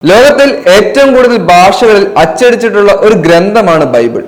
ലോകത്തിൽ ഏറ്റവും കൂടുതൽ ഭാഷകളിൽ അച്ചടിച്ചിട്ടുള്ള ഒരു ഗ്രന്ഥമാണ് ബൈബിൾ.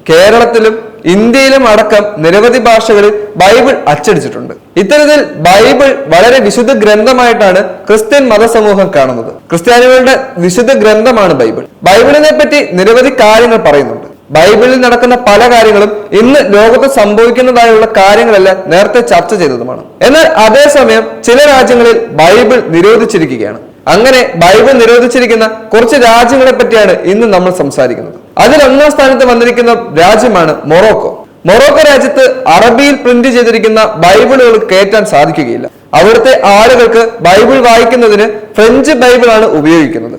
കേരളത്തിലും ഇന്ത്യയിലും അടക്കം നിരവധി ഭാഷകളിൽ ബൈബിൾ അച്ചടിച്ചിട്ടുണ്ട്. ഇത്തരത്തിൽ ബൈബിൾ വളരെ വിശുദ്ധ ഗ്രന്ഥമായിട്ടാണ് ക്രിസ്ത്യൻ മതസമൂഹം കാണുന്നത്. ക്രിസ്ത്യാനികളുടെ വിശുദ്ധ ഗ്രന്ഥമാണ് ബൈബിൾ. ബൈബിളിനെ പറ്റി നിരവധി കാര്യങ്ങൾ പറയുന്നുണ്ട്. ബൈബിളിൽ നടക്കുന്ന പല കാര്യങ്ങളും ഇന്ന് ലോകത്ത് സംഭവിക്കുന്നതായുള്ള കാര്യങ്ങളെല്ലാം നേരത്തെ ചർച്ച ചെയ്തതുമാണ്. എന്നാൽ അതേസമയം ചില രാജ്യങ്ങളിൽ ബൈബിൾ നിരോധിച്ചിരിക്കുകയാണ്. അങ്ങനെ ബൈബിൾ നിരോധിച്ചിരിക്കുന്ന കുറച്ച് രാജ്യങ്ങളെ പറ്റിയാണ് ഇന്ന് നമ്മൾ സംസാരിക്കുന്നത്. അതിൽ ഒന്നാം സ്ഥാനത്ത് വന്നിരിക്കുന്ന രാജ്യമാണ് മൊറോക്കോ. മൊറോക്കോ രാജ്യത്ത് അറബിയിൽ പ്രിന്റ് ചെയ്തിരിക്കുന്ന ബൈബിളുകൾ കയറ്റാൻ സാധിക്കുകയില്ല. അവിടുത്തെ ആളുകൾക്ക് ബൈബിൾ വായിക്കുന്നതിന് ഫ്രഞ്ച് ബൈബിളാണ് ഉപയോഗിക്കുന്നത്.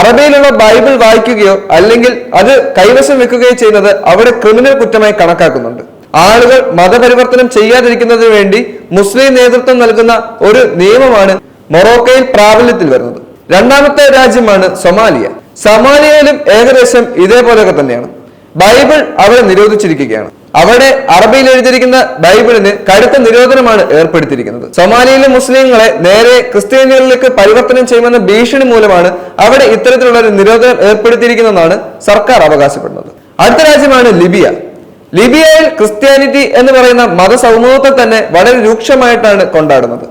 അറബിയിലുള്ള ബൈബിൾ വായിക്കുകയോ അല്ലെങ്കിൽ അത് കൈവശം വെക്കുകയോ ചെയ്യുന്നത് അവിടെ ക്രിമിനൽ കുറ്റമായി കണക്കാക്കുന്നുണ്ട്. ആളുകൾ മതപരിവർത്തനം ചെയ്യാതിരിക്കുന്നതിന് വേണ്ടി മുസ്ലിം നേതൃത്വം നൽകുന്ന ഒരു നിയമമാണ് മൊറോക്കോയിൽ പ്രാബല്യത്തിൽ വരുന്നത്. രണ്ടാമത്തെ രാജ്യമാണ് സൊമാലിയ. സൊമാലിയയിലും ഏകദേശം ഇതേപോലെയൊക്കെ തന്നെയാണ്. ബൈബിൾ അവിടെ നിരോധിച്ചിരിക്കുകയാണ്. അവിടെ അറബിയിൽ എഴുതിയിരിക്കുന്ന ബൈബിളിന് കടുത്ത നിരോധനമാണ് ഏർപ്പെടുത്തിയിരിക്കുന്നത്. സൊമാലിയയിലെ മുസ്ലിങ്ങളെ നേരെ ക്രിസ്ത്യാനികളിലേക്ക് പരിവർത്തനം ചെയ്യുമെന്ന ഭീഷണി മൂലമാണ് അവിടെ ഇത്തരത്തിലുള്ള ഒരു നിരോധനം ഏർപ്പെടുത്തിയിരിക്കുന്നതെന്നാണ് സർക്കാർ അവകാശപ്പെടുന്നത്. അടുത്ത രാജ്യമാണ് ലിബിയ. ലിബിയയിൽ ക്രിസ്ത്യാനിറ്റി എന്ന് പറയുന്ന മതസമൂഹത്തെ തന്നെ വളരെ രൂക്ഷമായിട്ടാണ് കൊണ്ടാടുന്നത്.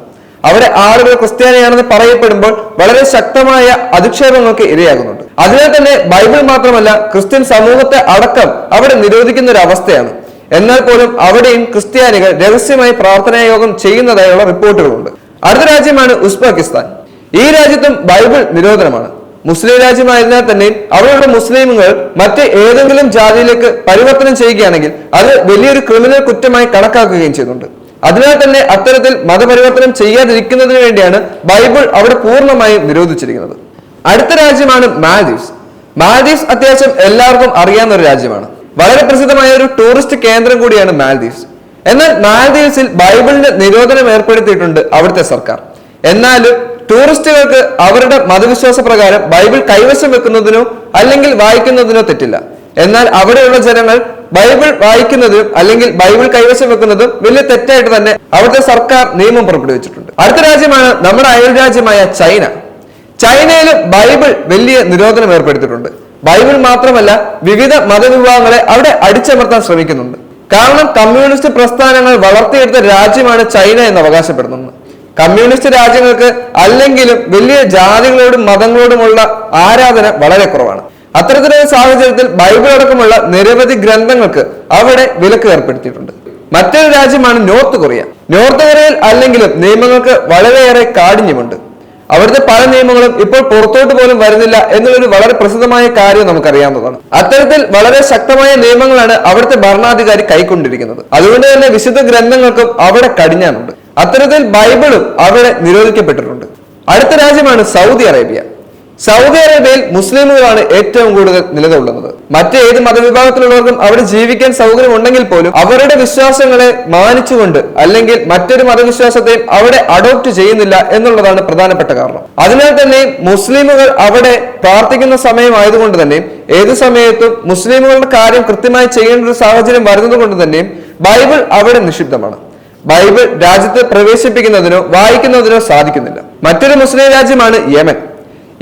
അവിടെ ആളുകൾ ക്രിസ്ത്യാനിയാണെന്ന് പറയപ്പെടുമ്പോൾ വളരെ ശക്തമായ അധിക്ഷേപങ്ങൾക്ക് ഇരയാകുന്നുണ്ട്. അതിനാൽ തന്നെ ബൈബിൾ മാത്രമല്ല ക്രിസ്ത്യൻ സമൂഹത്തെ അടക്കം അവിടെ നിരോധിക്കുന്ന ഒരു അവസ്ഥയാണ്. എന്നാൽ പോലും അവിടെയും ക്രിസ്ത്യാനികൾ രഹസ്യമായി പ്രാർത്ഥനാ യോഗം ചെയ്യുന്നതായുള്ള റിപ്പോർട്ടുകളുണ്ട്. അടുത്ത രാജ്യമാണ് ഉസ്ബെക്കിസ്ഥാൻ. ഈ രാജ്യത്തും ബൈബിൾ നിരോധനമാണ്. മുസ്ലിം രാജ്യമായിരുന്നാൽ തന്നെയും അവിടെയുള്ള മുസ്ലിമുകൾ മറ്റ് ഏതെങ്കിലും ജാതിയിലേക്ക് പരിവർത്തനം ചെയ്യുകയാണെങ്കിൽ അത് വലിയൊരു ക്രിമിനൽ കുറ്റമായി കണക്കാക്കുകയും ചെയ്യുന്നുണ്ട്. അതിനാൽ തന്നെ അത്തരത്തിൽ മതപരിവർത്തനം ചെയ്യാതിരിക്കുന്നതിന് വേണ്ടിയാണ് ബൈബിൾ അവിടെ പൂർണ്ണമായും നിരോധിച്ചിരിക്കുന്നത്. അടുത്ത രാജ്യമാണ് മാൽദീവ്സ്. മാൽദീവ്സ് അത്യാവശ്യം എല്ലാവർക്കും അറിയാവുന്ന ഒരു രാജ്യമാണ്. വളരെ പ്രസിദ്ധമായ ഒരു ടൂറിസ്റ്റ് കേന്ദ്രം കൂടിയാണ് മാൽദീവ്സ്. എന്നാൽ മാൽദീവ്സിൽ ബൈബിളിന്റെ നിരോധനം ഏർപ്പെടുത്തിയിട്ടുണ്ട് അവിടുത്തെ സർക്കാർ. എന്നാലും ടൂറിസ്റ്റുകൾക്ക് അവരുടെ മതവിശ്വാസ പ്രകാരം ബൈബിൾ കൈവശം വെക്കുന്നതിനോ അല്ലെങ്കിൽ വായിക്കുന്നതിനോ തെറ്റില്ല. എന്നാൽ അവിടെയുള്ള ജനങ്ങൾ ബൈബിൾ വായിക്കുന്നതും അല്ലെങ്കിൽ ബൈബിൾ കൈവശം വെക്കുന്നതും വലിയ തെറ്റായിട്ട് തന്നെ അവിടുത്തെ സർക്കാർ നിയമം പുറപ്പെടുവിച്ചിട്ടുണ്ട്. അടുത്ത രാജ്യമാണ് നമ്മുടെ അയൽ രാജ്യമായ ചൈന. ചൈനയിലും ബൈബിൾ വലിയ നിരോധനം ഏർപ്പെടുത്തിയിട്ടുണ്ട്. ബൈബിൾ മാത്രമല്ല വിവിധ മതവിഭാഗങ്ങളെ അവിടെ അടിച്ചമർത്താൻ ശ്രമിക്കുന്നുണ്ട്. കാരണം കമ്മ്യൂണിസ്റ്റ് പ്രസ്ഥാനങ്ങൾ വളർത്തിയെടുത്ത രാജ്യമാണ് ചൈന എന്ന് അവകാശപ്പെടുന്നത്. കമ്മ്യൂണിസ്റ്റ് രാജ്യങ്ങൾക്ക് അല്ലെങ്കിലും വലിയ ജാതികളോടും മതങ്ങളോടുമുള്ള ആരാധന വളരെ കുറവാണ്. അത്തരത്തിലുള്ള സാഹചര്യത്തിൽ ബൈബിൾ അടക്കമുള്ള നിരവധി ഗ്രന്ഥങ്ങൾക്ക് അവിടെ വിലക്ക് ഏർപ്പെടുത്തിയിട്ടുണ്ട്. മറ്റൊരു രാജ്യമാണ് നോർത്ത് കൊറിയ. നോർത്ത് കൊറിയയിൽ അല്ലെങ്കിലും നിയമങ്ങൾക്ക് വളരെയേറെ കാഠിന്യമുണ്ട്. അവിടുത്തെ പല നിയമങ്ങളും ഇപ്പോൾ പുറത്തോട്ട് പോലും വരുന്നില്ല എന്നുള്ളൊരു വളരെ പ്രസിദ്ധമായ കാര്യം നമുക്കറിയാവുന്നതാണ്. അത്തരത്തിൽ വളരെ ശക്തമായ നിയമങ്ങളാണ് അവിടുത്തെ ഭരണാധികാരി കൈക്കൊണ്ടിരിക്കുന്നത്. അതുകൊണ്ട് തന്നെ വിശുദ്ധ ഗ്രന്ഥങ്ങൾക്കും അവിടെ കടിഞ്ഞാനുണ്ട്. അത്തരത്തിൽ ബൈബിളും അവിടെ നിരോധിക്കപ്പെട്ടിട്ടുണ്ട്. അടുത്ത രാജ്യമാണ് സൗദി അറേബ്യ. സൗദി അറേബ്യയിൽ മുസ്ലിമുകളാണ് ഏറ്റവും കൂടുതൽ നിലകൊള്ളുന്നത്. മറ്റേത് മതവിഭാഗത്തിലുള്ളവർക്കും അവിടെ ജീവിക്കാൻ സൗകര്യം ഉണ്ടെങ്കിൽ പോലും അവരുടെ വിശ്വാസങ്ങളെ മാനിച്ചുകൊണ്ട് അല്ലെങ്കിൽ മറ്റൊരു മതവിശ്വാസത്തെയും അവിടെ അഡോപ്റ്റ് ചെയ്യുന്നില്ല എന്നുള്ളതാണ് പ്രധാനപ്പെട്ട കാരണം. അതിനാൽ തന്നെ മുസ്ലിമുകൾ അവിടെ പ്രാർത്ഥിക്കുന്ന സമയമായതുകൊണ്ട് തന്നെ ഏത് സമയത്തും മുസ്ലിമുകളുടെ കാര്യം കൃത്യമായി ചെയ്യേണ്ട ഒരു സാഹചര്യം വരുന്നത് കൊണ്ട് തന്നെയും ബൈബിൾ അവിടെ നിഷിദ്ധമാണ്. ബൈബിൾ രാജ്യത്ത് പ്രവേശിപ്പിക്കുന്നതിനോ വായിക്കുന്നതിനോ സാധിക്കുന്നില്ല. മറ്റൊരു മുസ്ലിം രാജ്യമാണ് യമൻ.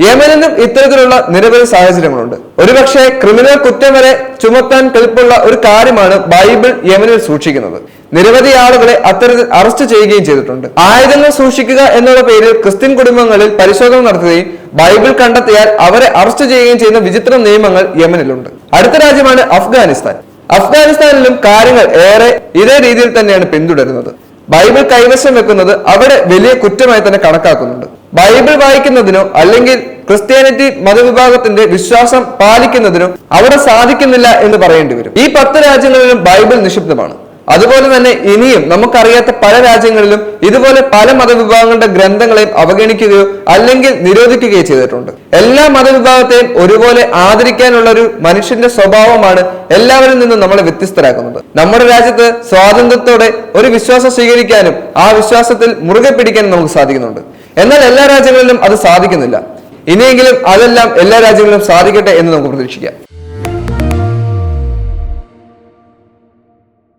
യമനിലും ഇത്തരത്തിലുള്ള നിരവധി സാഹചര്യങ്ങളുണ്ട്. ഒരുപക്ഷെ ക്രിമിനൽ കുറ്റം വരെ ചുമത്താൻ കെൽപ്പുള്ള ഒരു കാര്യമാണ് ബൈബിൾ യമനിൽ സൂക്ഷിക്കുന്നത്. നിരവധി ആളുകളെ അത്തരത്തിൽ അറസ്റ്റ് ചെയ്യുകയും ചെയ്തിട്ടുണ്ട്. ആയുധങ്ങൾ സൂക്ഷിക്കുക എന്നുള്ള പേരിൽ ക്രിസ്ത്യൻ കുടുംബങ്ങളിൽ പരിശോധന നടത്തുകയും ബൈബിൾ കണ്ടെത്തിയാൽ അവരെ അറസ്റ്റ് ചെയ്യുകയും ചെയ്യുന്ന വിചിത്ര നിയമങ്ങൾ യമനിലുണ്ട്. അടുത്ത രാജ്യമാണ് അഫ്ഗാനിസ്ഥാൻ. അഫ്ഗാനിസ്ഥാനിലും കാര്യങ്ങൾ ഏറെ ഇതേ രീതിയിൽ തന്നെയാണ് പിന്തുടരുന്നത്. ബൈബിൾ കൈവശം വെക്കുന്നത് അവിടെ വലിയ കുറ്റമായി തന്നെ കണക്കാക്കുന്നുണ്ട്. ബൈബിൾ വായിക്കുന്നതിനോ അല്ലെങ്കിൽ ക്രിസ്ത്യാനിറ്റി മതവിഭാഗത്തിന്റെ വിശ്വാസം പാലിക്കുന്നതിനോ അവിടെ സാധിക്കുന്നില്ല എന്ന് പറയേണ്ടി വരും. ഈ 10 രാജ്യങ്ങളിലും ബൈബിൾ നിഷിദ്ധമാണ്. അതുപോലെ തന്നെ ഇനിയും നമുക്കറിയാത്ത പല രാജ്യങ്ങളിലും ഇതുപോലെ പല മതവിഭാഗങ്ങളുടെ ഗ്രന്ഥങ്ങളെയും അവഗണിക്കുകയോ അല്ലെങ്കിൽ നിരോധിക്കുകയോ ചെയ്തിട്ടുണ്ട്. എല്ലാ മതവിഭാഗത്തെയും ഒരുപോലെ ആദരിക്കാനുള്ള ഒരു മനുഷ്യന്റെ സ്വഭാവമാണ് എല്ലാവരിൽ നിന്നും നമ്മളെ വ്യത്യസ്തരാക്കുന്നത്. നമ്മുടെ രാജ്യത്ത് സ്വാതന്ത്ര്യത്തോടെ ഒരു വിശ്വാസം സ്വീകരിക്കാനും ആ വിശ്വാസത്തിൽ മുറുകെ പിടിക്കാനും നമുക്ക് സാധിക്കുന്നുണ്ട്. എന്നാൽ എല്ലാ രാജ്യങ്ങളിലും അത് സാധിക്കുന്നില്ല. ഇനിയെങ്കിലും അതെല്ലാം എല്ലാ രാജ്യങ്ങളിലും സാധിക്കട്ടെ എന്ന് നമുക്ക് പ്രതീക്ഷിക്കാം.